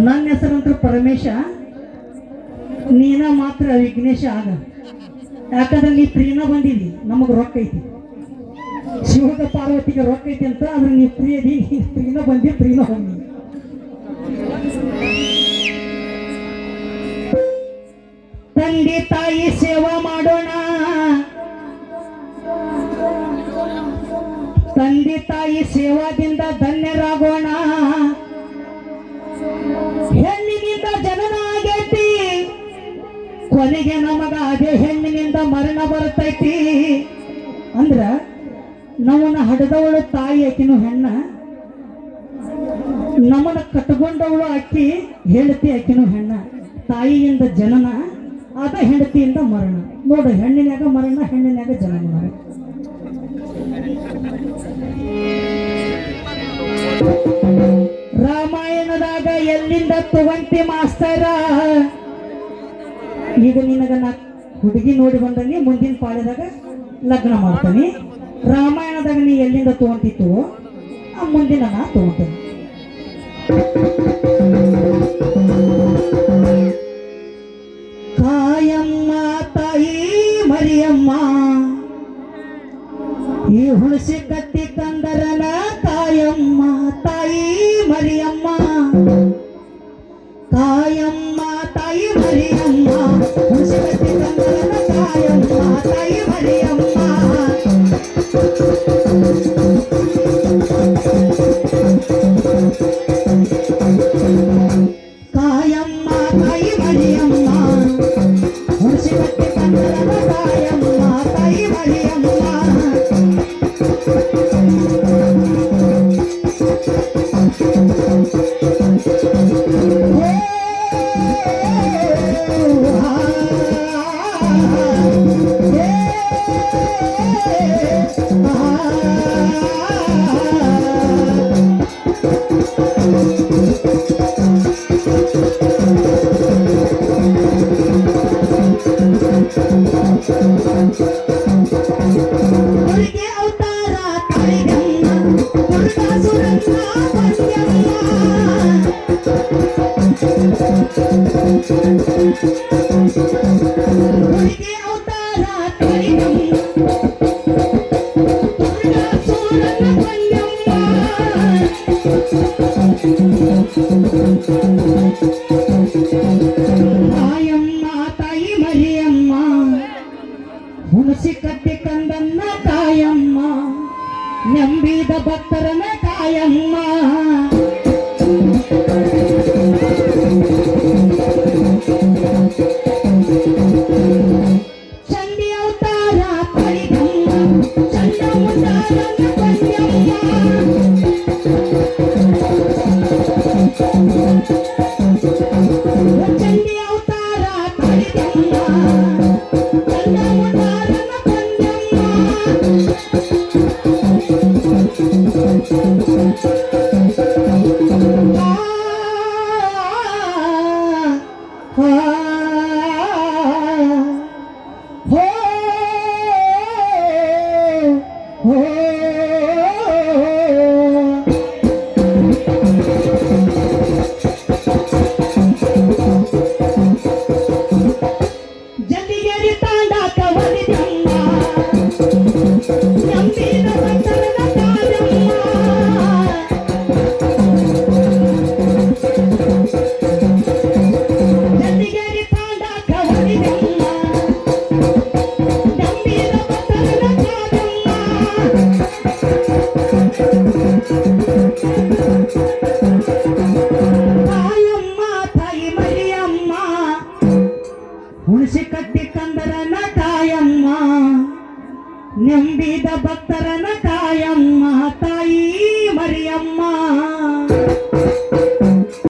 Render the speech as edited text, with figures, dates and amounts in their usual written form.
ನನ್ನ ಹೆಸರಂತ ಪರಮೇಶ, ನೀನ ಮಾತ್ರ ವಿಘ್ನೇಶ ಆಗ. ಯಾಕಂದ್ರೆ ನೀ ಪ್ರಿಯನ ಬಂದಿದಿ, ನಮಗ್ ರೊಕ್ಕ ಐತಿ. ಶಿವಗ ಪಾರ್ವತಿಗೆ ರೊಕ್ಕ ಐತಿ ಅಂತ ಆದ್ರೆ ನೀ ಪ್ರಿಯದಿ, ಪ್ರಿಯನ ಬಂದಿ, ಪ್ರಿಯನ ಹೋಗಿ. ತಂದೆ ತಾಯಿ ಸೇವಾ ಮಾಡೋಣ, ತಂದೆ ತಾಯಿ ಸೇವಾದಿಂದ ಧನ್ಯರಾಗೋಣ. ಹೆಣ್ಣಿನಿಂದ ಜನನ ಆಗೈತಿ, ಕೊನೆಗೆ ನಮಗ ಅದೇ ಹೆಣ್ಣಿನಿಂದ ಮರಣ ಬರ್ತೈತಿ. ಅಂದ್ರ ನಮ್ಮನ್ನ ಹಡದವಳು ತಾಯಿ ಆಕಿನೂ ಹೆಣ್ಣ, ನಮ್ಮನ್ನ ಕಟ್ಕೊಂಡವಳು ಅಕ್ಕಿ ಹೆಂಡತಿ ಆಕಿನೂ ಹೆಣ್ಣ. ತಾಯಿಯಿಂದ ಜನನ, ಅದ ಹೆಂಡತಿಯಿಂದ ಮರಣ. ನೋಡು, ಹೆಣ್ಣಿನಾಗ ಮರಣ, ಹೆಣ್ಣಿನಾಗ ಜನನ. ರಾಮಾಯಣದಾಗ ಎಲ್ಲಿಂದ ತಗೊಂತಿ ಮಾಸ್ತರ? ಈಗ ನಿನಗ ನಾ ಹುಡುಗಿ ನೋಡಿ ಬಂದಲ್ಲಿ ಮುಂದಿನ ಪಾಳ್ಯದಾಗ ಲಗ್ನ ಮಾಡ್ತಾನೆ. ರಾಮಾಯಣದಾಗ ನೀ ಎಲ್ಲಿಂದ ತಗೊಂತಿತ್ತು, ಆ ಮುಂದಿನ ನಾ ತಗೊಂತೇನೆ. ಕಾಯಮ್ಮ ತಾಯಿ ಮರಿಯಮ್ಮ, ಈ ಹುಣಸಿ ಕಟ್ಟಿ ಕಂದರನ ಕಾಯಮ್ಮ ತಾಯಿ ಮರಿಯಮ್ಮ. ಕಾಯಮ್ಮ ತಾಯಿ ಮರಿಯಮ್ಮ, ಹುಣಸಿ ಕಟ್ಟಿ ಕಂದರನ ಕಾಯಮ್ಮ ತಾಯಿ ಮರಿಯಮ್ಮ. ಕಾಯಮ್ಮ ತಾಯಿ ಮರಿಯಮ್ಮ, ಹುಣಸಿ ಕಟ್ಟಿ ಕಂದರನ ಕಾಯಮ್ಮ ತಾಯಿ ಮರಿಯಮ್ಮ. ಕಾಯಮ್ಮ ತಾಯಿ ಮರಿಯಮ್ಮ, ಹುಣಸಿ ಕಟ್ಟಿ ಕಂದನ್ನ ಕಾಯಮ್ಮ, ನಂಬಿದ ಭಕ್ತರನ ಕಾಯಮ್ಮ. ಚಂಡಿ ಅವತಾರ ಪಡಿದಮ್ಮ, ಚಂಡ ಮುಂದಾರನ ಬಂದಮ್ಮ. ಚಂಡಿ ಅವತಾರ ಪಡಿದಮ್ಮ, ಚಂಡ ಮುಂದಾರನ ಬಂದಮ್ಮ. ಜಂದಿಗೇರಿ ತಾಂಡಾಕ ಒಲಿದಮ್ಮ, ನಂಬಿದ ಭಕ್ತರನ ಕಾಯಮ್ಮ. ಜಂದಿಗೇರಿ ತಾಂಡಾಕ ಒಲಿದಮ್ಮ, ನಂಬಿದ ಭಕ್ತರನ ಕಾಯಮ್ಮ. ಕಾಯಮ್ಮ ತಾಯಿ ಮರಿಯಮ್ಮ, ಹುಣಸಿ ಕಟ್ಟಿ ಕಂದರನ ಕಾಯಮ್ಮ, ನಂಬಿದ ಭಕ್ತರನ ಕಾಯಮ್ಮ ತಾಯಿ ಮರಿಯಮ್ಮ.